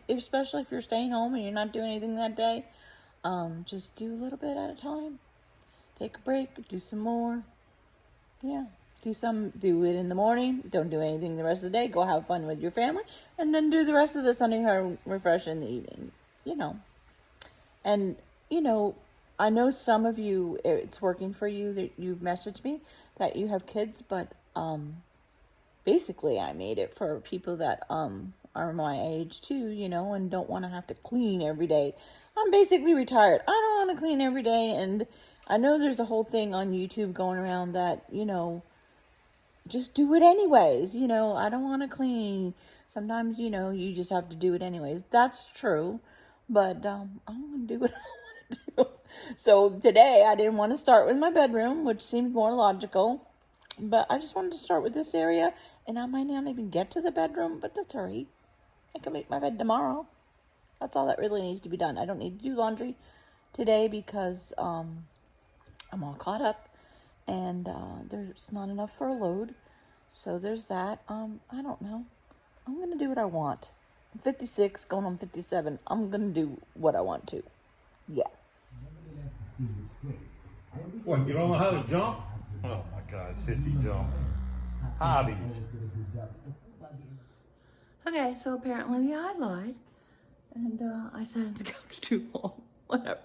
Especially if you're staying home and you're not doing anything that day, just do a little bit at a time. Take a break, do some more. Yeah, do it in the morning. Don't do anything the rest of the day. Go have fun with your family, and then do the rest of the Sunday home refresh in the evening. You know, and you know, I know some of you, it's working for you, that you've messaged me that you have kids, but basically I made it for people that are my age too, you know, and don't want to have to clean every day. I'm basically retired. I don't want to clean every day, and I know there's a whole thing on YouTube going around that, you know, just do it anyways. You know, I don't want to clean. Sometimes, you know, you just have to do it anyways. That's true, but I'm going to do what I want to do. So today I didn't want to start with my bedroom, which seemed more logical, but I just wanted to start with this area, and I might not even get to the bedroom, but that's all right. I can make my bed tomorrow. That's all that really needs to be done. I don't need to do laundry today because I'm all caught up, and there's not enough for a load. So there's that. I don't know. I'm going to do what I want. I'm 56, going on 57. I'm going to do what I want to. Yeah. What, you don't know how to jump? Oh my God, sissy jump. Hobbies. Okay, so apparently I lied, and I sat on the couch too long. Whatever.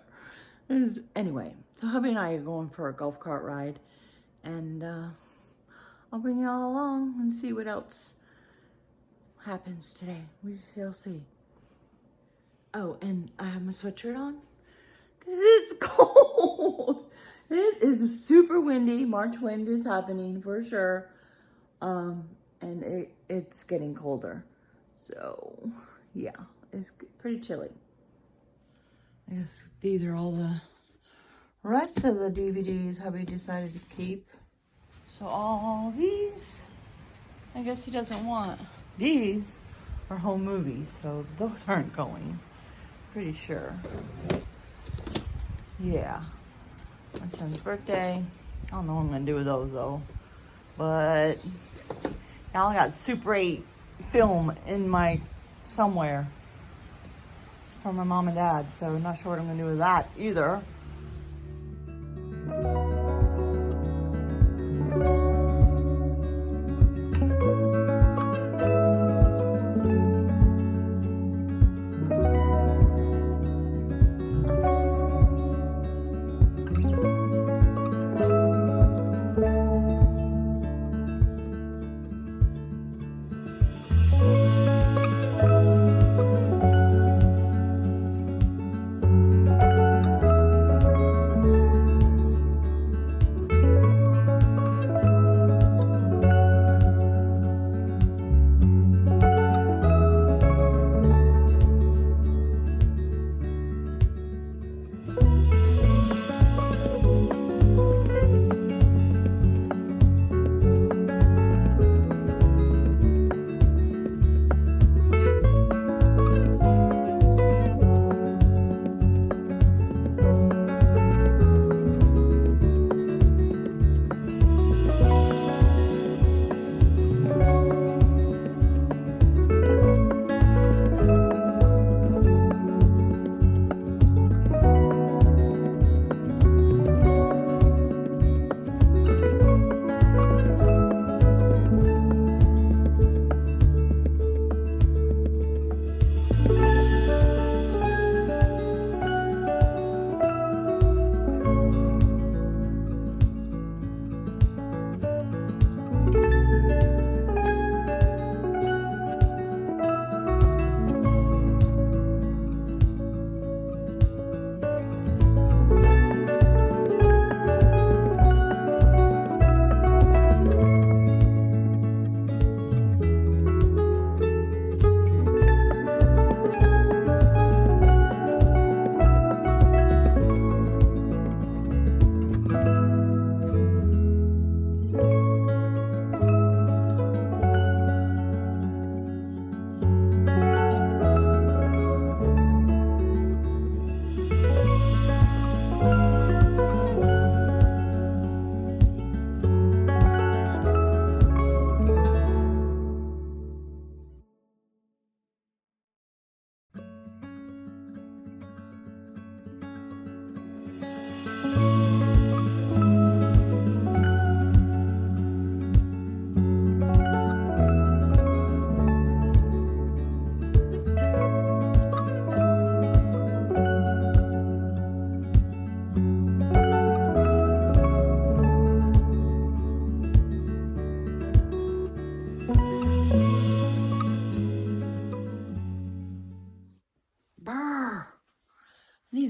Anyway, so hubby and I are going for a golf cart ride, and I'll bring you all along and see what else happens today. We shall see. Oh, and I have my sweatshirt on because it's cold. It is super windy. March wind is happening for sure, and it's getting colder. So, yeah, it's pretty chilly. I guess these are all the rest of the DVDs hubby decided to keep. So all these, I guess he doesn't want. These are home movies, so those aren't going. Pretty sure. Yeah. My son's birthday. I don't know what I'm going to do with those, though. But now I got Super 8 film in my somewhere. It's from my mom and dad, so I'm not sure what I'm going to do with that either.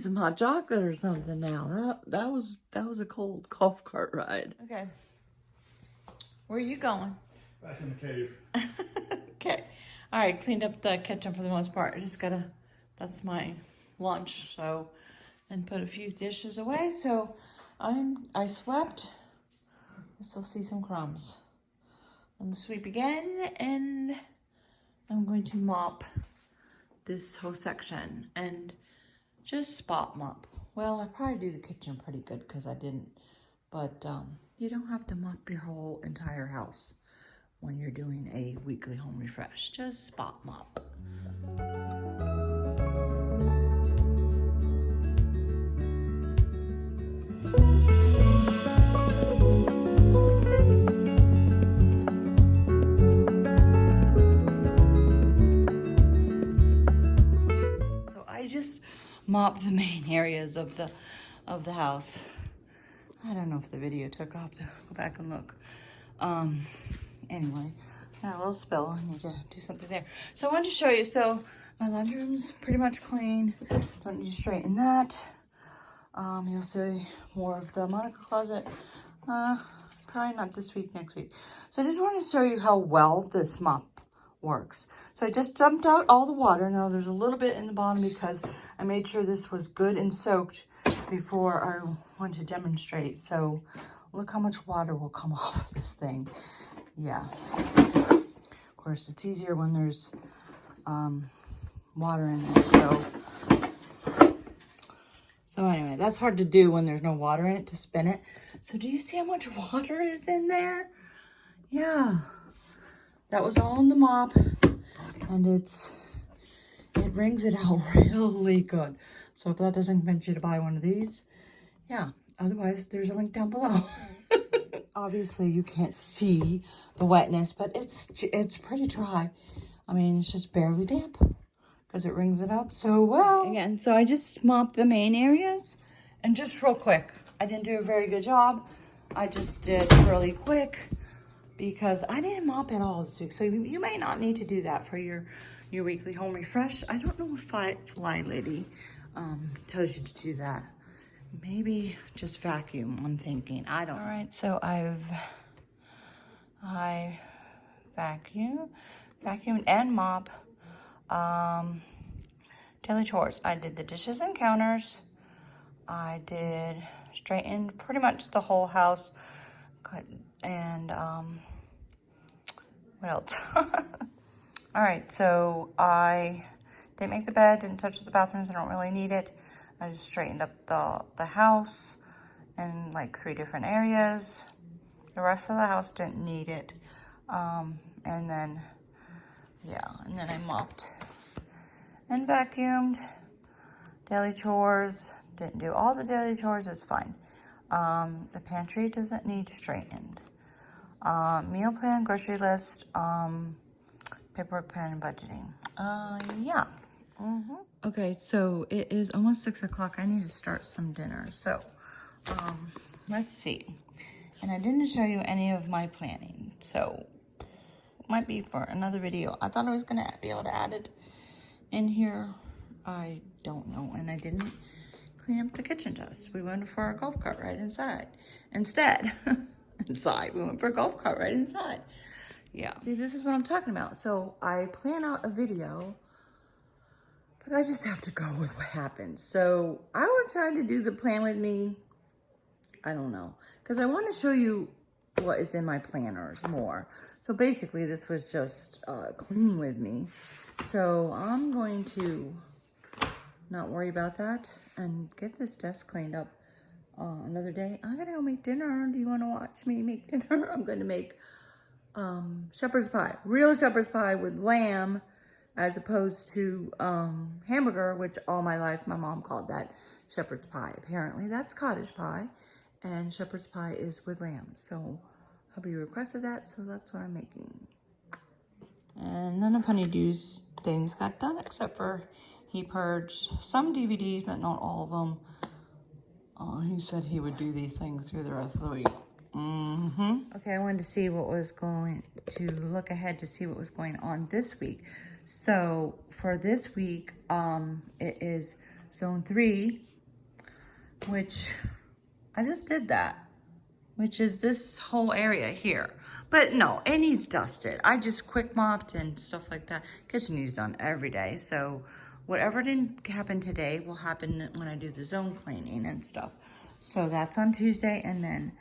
some hot chocolate or something now. That was a cold golf cart ride. Okay. Where are you going? Back in the cave. Okay. All right, cleaned up the kitchen for the most part. I just gotta, that's my lunch, so, and put a few dishes away. So I swept. I still see some crumbs. I'm gonna sweep again, and I'm going to mop this whole section and just spot mop. Well, I probably do the kitchen pretty good because I didn't, but you don't have to mop your whole entire house when you're doing a weekly home refresh. Just spot mop. So I just mopped the main areas of the house. I don't know if the video took off, to go back and look. Anyway, got a little spill. I need to do something there. So I wanted to show you. So my laundry room's pretty much clean. Don't need to straighten that. You'll see more of the Monica closet. Probably not this week, next week. So I just want to show you how well this mop works. So I just dumped out all the water. Now there's a little bit in the bottom because I made sure this was good and soaked before I went to demonstrate. So look how much water will come off of this thing. Yeah. Of course, it's easier when there's water in it. So anyway, that's hard to do when there's no water in it to spin it. So do you see how much water is in there? Yeah. That was all in the mop, and it wrings it out really good. So if that doesn't convince you to buy one of these, yeah. Otherwise, there's a link down below. Obviously, you can't see the wetness, but it's pretty dry. I mean, it's just barely damp because it wrings it out so well. Again, so I just mopped the main areas, and just real quick. I didn't do a very good job. I just did really quick because I didn't mop at all this week. So you may not need to do that for your weekly home refresh. I don't know if Fly Lady tells you to do that. Maybe just vacuum, I'm thinking. I don't know. All right, so I vacuumed and mop. Daily chores. I did the dishes and counters. I did straightened pretty much the whole house. And what else? All right, so I didn't make the bed, didn't touch the bathrooms. I don't really need it. I just straightened up the house in like 3 different areas. The rest of the house didn't need it. And then I mopped and vacuumed. Daily chores, didn't do all the daily chores, it's fine. The pantry doesn't need straightened. Meal plan, grocery list, paperwork, pen, and budgeting. Yeah. Okay, so it is almost 6 o'clock. I need to start some dinner. So, let's see. And I didn't show you any of my planning, so it might be for another video. I thought I was gonna be able to add it in here. I don't know, and I didn't clean up the kitchen dust. We went for a golf cart ride inside. Instead, we went for a golf cart ride inside. Yeah. See, this is what I'm talking about. So I plan out a video, but I just have to go with what happens. So I will try to do the plan with me. I don't know. Because I want to show you what is in my planners more. So basically, this was just clean with me. So I'm going to not worry about that and get this desk cleaned up another day. I gotta go make dinner. Do you want to watch me make dinner? I'm going to make shepherd's pie. Real shepherd's pie with lamb as opposed to hamburger, which all my life my mom called that shepherd's pie. Apparently that's cottage pie, and shepherd's pie is with lamb. So hubby requested that, so that's what I'm making. And none of Honeydew's things got done except for he purged some DVDs, but not all of them. He said he would do these things through the rest of the week. Okay, I wanted to see what was look ahead to see what was going on this week. So for this week, it is Zone 3 which I just did that, which is this whole area here. But no, it needs dusted. I just quick mopped and stuff like that. Kitchen needs done every day. So whatever didn't happen today will happen when I do the zone cleaning and stuff. So that's on Tuesday, and then,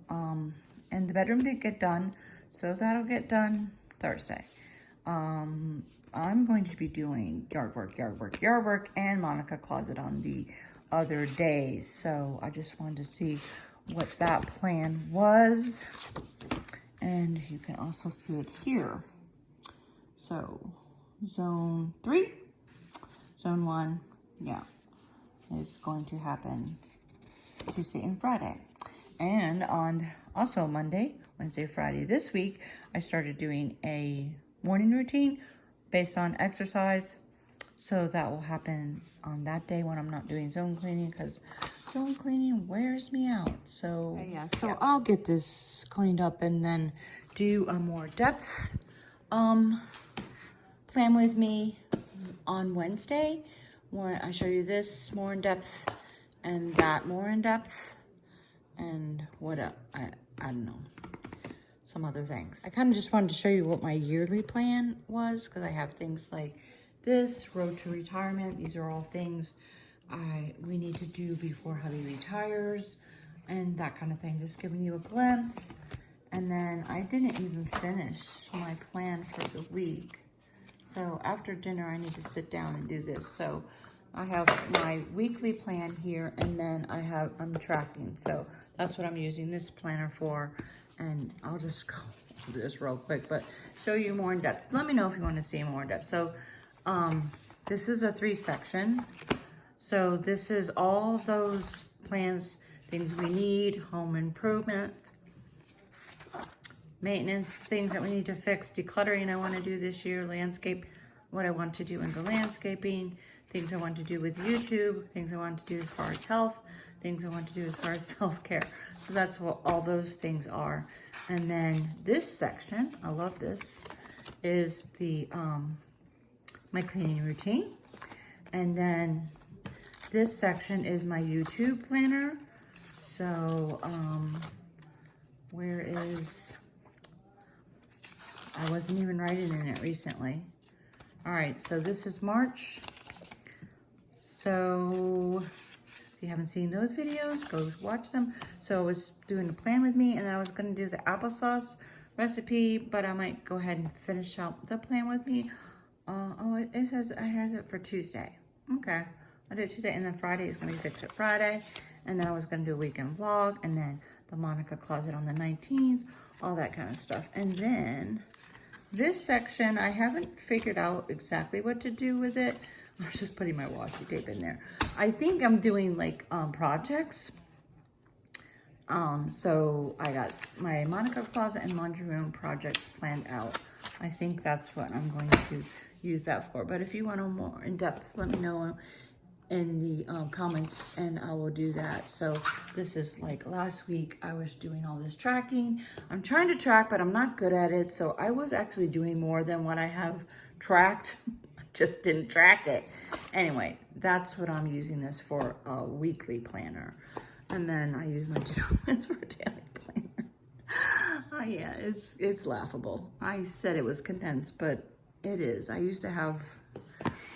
and the bedroom didn't get done. So that'll get done Thursday. I'm going to be doing yard work, and Monica closet on the other days. So I just wanted to see what that plan was. And you can also see it here. So zone 3, zone 1, yeah, is going to happen Tuesday and Friday. And on also Monday, Wednesday, Friday this week, I started doing a morning routine based on exercise. So that will happen on that day when I'm not doing zone cleaning, because zone cleaning wears me out. So yeah, so I'll get this cleaned up and then do a more depth plan with me on Wednesday, when I show you this more in depth and that more in depth, and what I don't know, some other things. I kind of just wanted to show you what my yearly plan was, because I have things like this, road to retirement. These are all things we need to do before hubby retires and that kind of thing. Just giving you a glimpse. And then I didn't even finish my plan for the week. So after dinner, I need to sit down and do this. So I have my weekly plan here, and then I'm tracking. So that's what I'm using this planner for. And I'll just go through this real quick, but show you more in depth. Let me know if you want to see more in depth. So this is a 3-section. So this is all those plans, things we need, home improvement, maintenance, things that we need to fix, decluttering I want to do this year, landscape, what I want to do in the landscaping, things I want to do with YouTube, things I want to do as far as health, things I want to do as far as self-care. So that's what all those things are. And then this section, I love this, is the my cleaning routine. And then this section is my YouTube planner. So where is, I wasn't even writing in it recently. All right, so this is March. So if you haven't seen those videos, go watch them. So I was doing a plan with me, and then I was gonna do the applesauce recipe, but I might go ahead and finish out the plan with me. Oh, it says I had it for Tuesday. Okay, I did Tuesday, and then Friday is gonna be Fix It Friday. And then I was gonna do a weekend vlog, and then the Monica closet on the 19th, all that kind of stuff. And then this section, I haven't figured out exactly what to do with it. I was just putting my washi tape in there. I think I'm doing like projects. So I got my Monica closet and laundry room projects planned out. I think that's what I'm going to use that for. But if you want to more in depth, let me know in the comments, and I will do that. So this is like last week I was doing all this tracking. I'm trying to track, but I'm not good at it. So I was actually doing more than what I have tracked. I just didn't track it. Anyway, that's what I'm using this for, a weekly planner. And then I use my doodles for a daily planner. Yeah, it's laughable. I said it was condensed, but it is. I used to have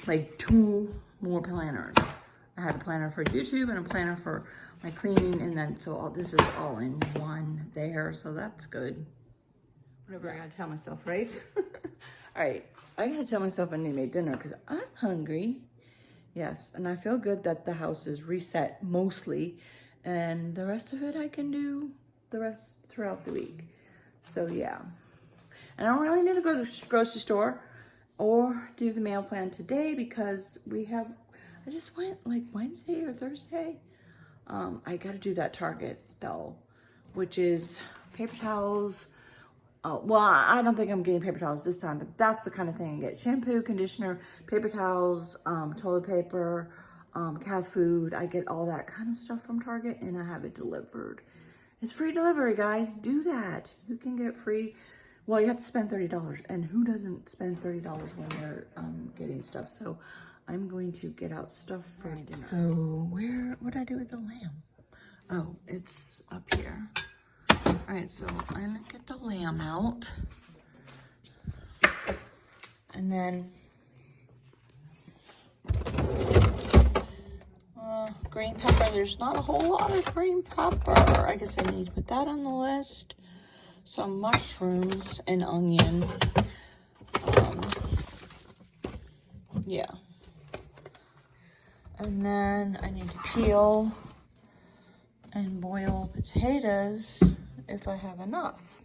like 2 more planners. I had a planner for YouTube and a planner for my cleaning, and then so all this is all in one there, so that's good. Whatever I gotta tell myself, right? All right, I gotta tell myself I need to make dinner because I'm hungry. Yes, and I feel good that the house is reset mostly, and the rest of it I can do the rest throughout the week. So yeah, and I don't really need to go to the grocery store or do the mail plan today because I just went like Wednesday or Thursday. I gotta do that Target though, which is paper towels. Well, I don't think I'm getting paper towels this time, but that's the kind of thing I get. Shampoo, conditioner, paper towels, toilet paper, cat food. I get all that kind of stuff from Target, and I have it delivered. It's free delivery, guys. Do that. You can get free. Well, you have to spend $30, and who doesn't spend $30 when they're getting stuff? So I'm going to get out stuff for dinner. So what did I do with the lamb? Oh, it's up here. All right, so I'm gonna get the lamb out. And then green pepper. There's not a whole lot of green pepper. I guess I need to put that on the list. Some mushrooms and onion. Yeah. And then I need to peel and boil potatoes if I have enough.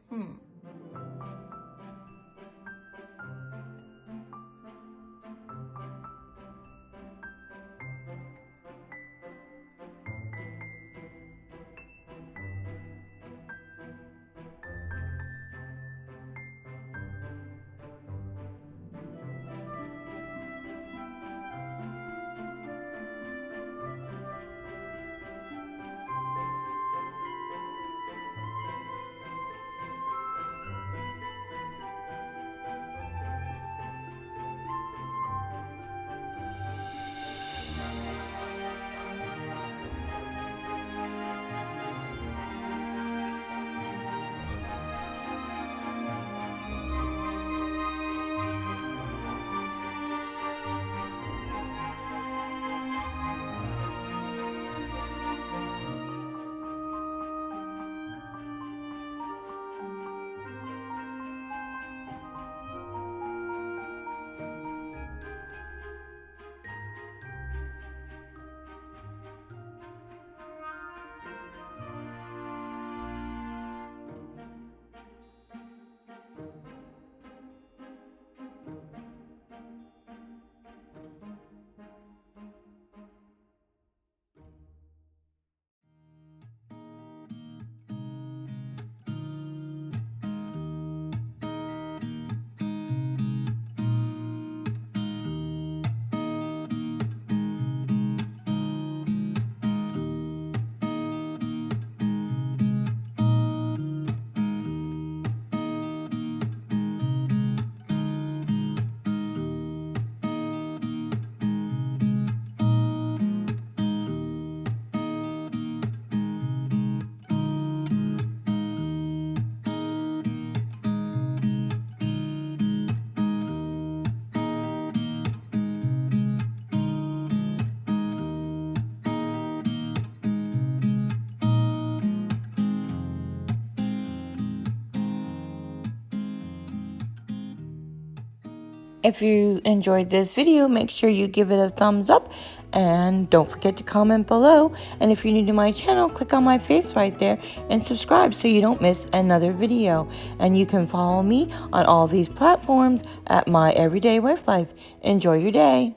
If you enjoyed this video, make sure you give it a thumbs up and don't forget to comment below. And if you're new to my channel, click on my face right there and subscribe so you don't miss another video. And you can follow me on all these platforms at MyEveryDayWifeLife. Enjoy your day.